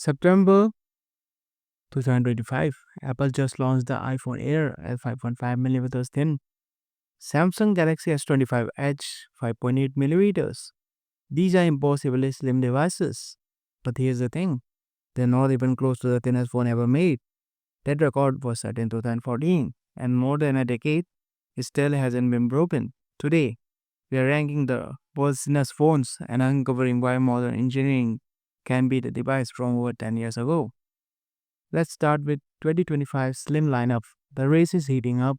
September 2025, Apple just launched the iPhone Air at 5.5 millimeters thin. Samsung Galaxy S25 Edge 5.8 millimeters. These are impossibly slim devices. But here's the thing, they're not even close to the thinnest phone ever made. That record was set in 2014, and more than a decade, it still hasn't been broken. Today, we are ranking the world's thinnest phones and uncovering why modern engineering can beat a device from over 10 years ago. Let's start with 2025 slim lineup. The race is heating up,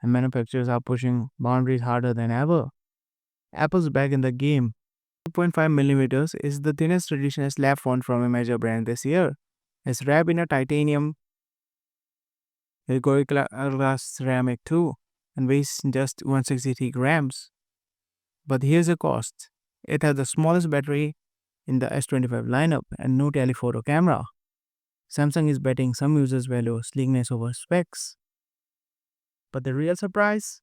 and manufacturers are pushing boundaries harder than ever. Apple's back in the game. 2.5 millimeters is the thinnest traditional slab font from a major brand this year. It's wrapped in a titanium glass ceramic too, and weighs just 163 grams. But here's the cost. It has the smallest battery in the S25 lineup and no telephoto camera. Samsung is betting some users value sleekness over specs. But the real surprise?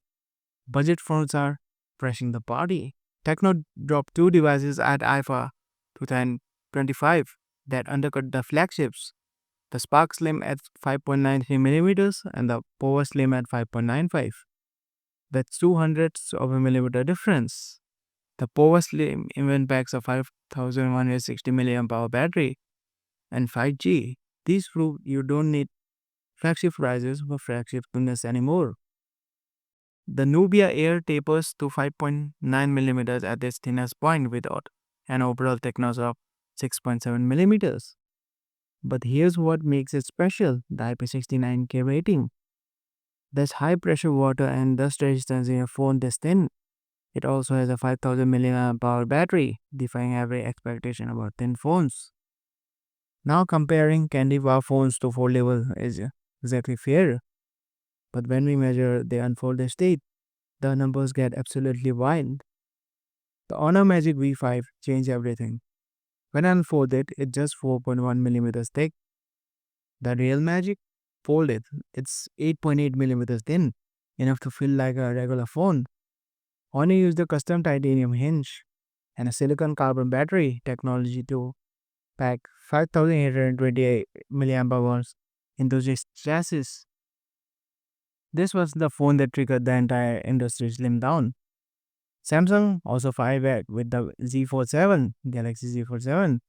Budget phones are crashing the party. Techno dropped two devices at IFA 2025 that undercut the flagships. The Spark Slim at 5.93 millimeters and the Power Slim at 5.95. That's 200ths of a millimeter difference. The Power Slim even packs a 5160 mAh battery and 5G. These prove you don't need flagship prices for flagship goodness anymore. The Nubia Air tapers to 5.9 millimeters at its thinnest point without an overall thickness of 6.7 millimeters. But here's what makes it special, the IP69K rating. There's high pressure water and dust resistance in a phone this thin. It also has a 5000 mAh battery, defying every expectation about thin phones. Now comparing candy bar phones to foldable is exactly fair. But when we measure the unfolded state, the numbers get absolutely wild. The Honor Magic V5 changed everything. When unfolded, it's just 4.1 millimeters thick. The real Magic folded, it's 8.8 millimeters thin, enough to feel like a regular phone. Honor used a custom titanium hinge and a silicon carbon battery technology to pack 5828 mAh into this chassis. This was the phone that triggered the entire industry slim down. Samsung also fired back with the Z47, Galaxy Z47,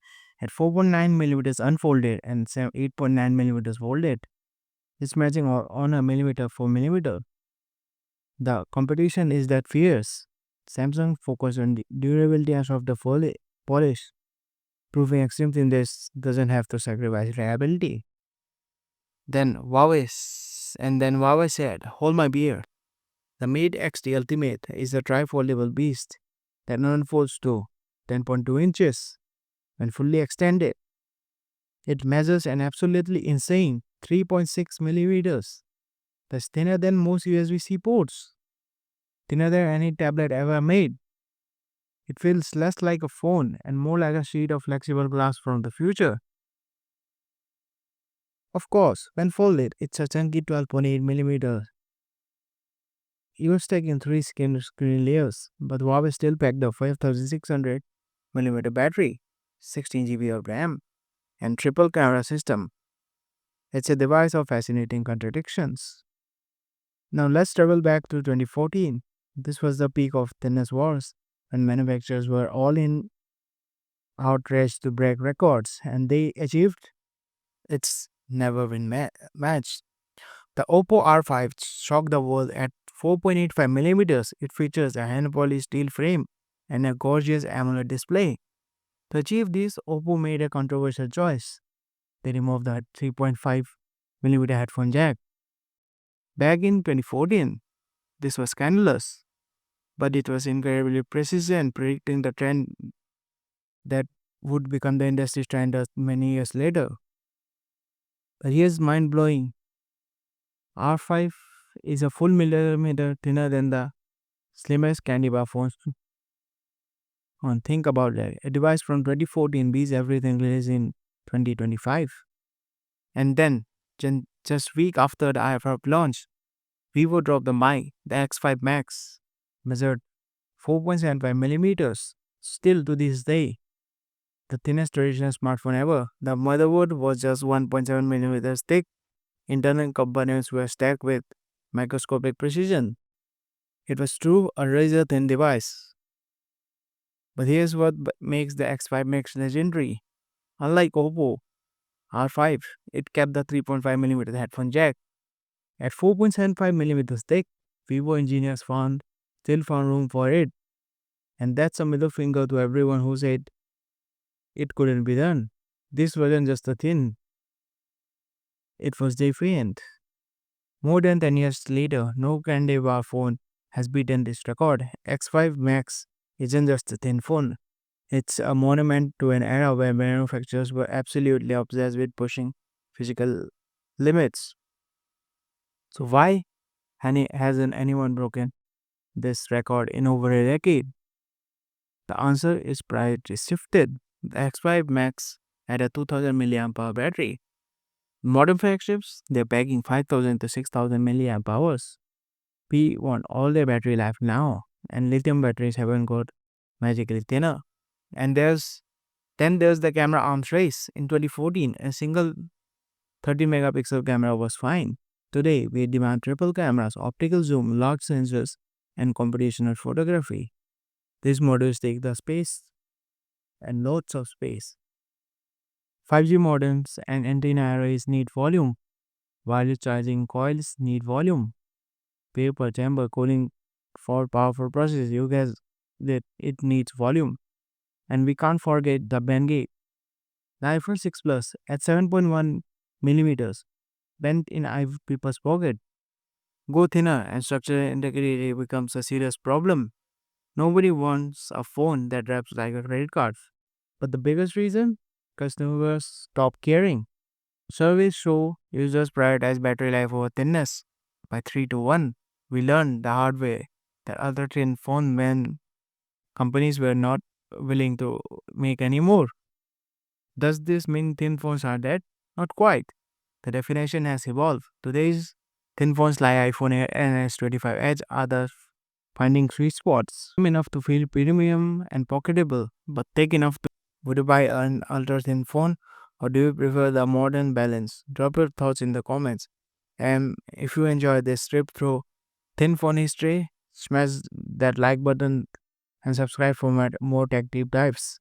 at 4.9 millimeters unfolded and 8.9 millimeters folded. It's matching on a millimeter for millimeter. The competition is that fierce. Samsung focused on the durability and soft the polish, proving extreme thinness doesn't have to sacrifice reliability. Then Huawei said, "Hold my beer." The Mate XT Ultimate is a tri-foldable beast that unfolds to 10.2 inches when fully extended. It measures an absolutely insane 3.6 millimeters. That's thinner than most USB-C ports, thinner than any tablet ever made. It feels less like a phone and more like a sheet of flexible glass from the future. Of course, when folded, it's a chunky 12.8 millimeters. Even stacked in three screen layers, but Huawei still packed a 5600 millimeter battery, 16 GB of RAM, and triple camera system. It's a device of fascinating contradictions. Now let's travel back to 2014. This was the peak of thinness wars, when manufacturers were all in outraged to break records, and they achieved its never been matched. The Oppo R5 shocked the world at 4.85 millimeters. It features a hand polished steel frame and a gorgeous AMOLED display. To achieve this, Oppo made a controversial choice. They removed the 3.5 millimeter headphone jack. Back in 2014, this was scandalous, but it was incredibly precise and predicting the trend that would become the industry standard many years later. But here's mind blowing. R5 is a full millimeter thinner than the slimmest candy bar phones. And think about that. A device from 2014 beats everything released in 2025. And then, just week after the iPhone launch, Vivo dropped the X5 Max, measured 4.75 millimeters. Still to this day, the thinnest traditional smartphone ever. The motherboard was just 1.7 millimeters thick. Internal components were stacked with microscopic precision. It was true a razor thin device. But here's what makes the X5 Max legendary. Unlike Oppo R5, it kept the 3.5mm headphone jack. At 4.75mm thick, Vivo engineers still found room for it. And that's a middle finger to everyone who said it couldn't be done. This wasn't just a thin, it was defiant. More than 10 years later, no candy bar phone has beaten this record. X5 Max isn't just a thin phone, it's a monument to an era where manufacturers were absolutely obsessed with pushing physical limits. So, why hasn't anyone broken this record in over a decade? The answer is priority shifted. The X5 Max had a 2000 milliamp hour battery. Modern flagships, they're packing 5000 to 6000 milliamp hours. We want all their battery life now, and lithium batteries haven't got magically thinner. And there's the camera arms race. In 2014, a single 30 megapixel camera was fine. Today, we demand triple cameras, optical zoom, large sensors, and computational photography. These models take the space and loads of space. 5G modems and antenna arrays need volume. Wireless charging coils need volume. Paper chamber cooling for powerful processes. You guys that it needs volume. And we can't forget the Bengay. The iPhone 6 Plus at 7.1 millimeters bent in people's pocket. Go thinner and structural integrity becomes a serious problem. Nobody wants a phone that wraps like a credit card. But the biggest reason? Customers stop caring. Surveys show users prioritize battery life over thinness. By 3 to 1, we learned the hard way that other thin phone men companies were not willing to make anymore. Does this mean thin phones are dead? Not quite. The definition has evolved. Today's thin phones like iPhone Air and S25 Edge are the finding sweet spots. Enough to feel premium and pocketable, but thick enough to. Would you buy an ultra thin phone or do you prefer the modern balance? Drop your thoughts in the comments. And if you enjoyed this trip through thin phone history, smash that like button and subscribe for more tech deep dives.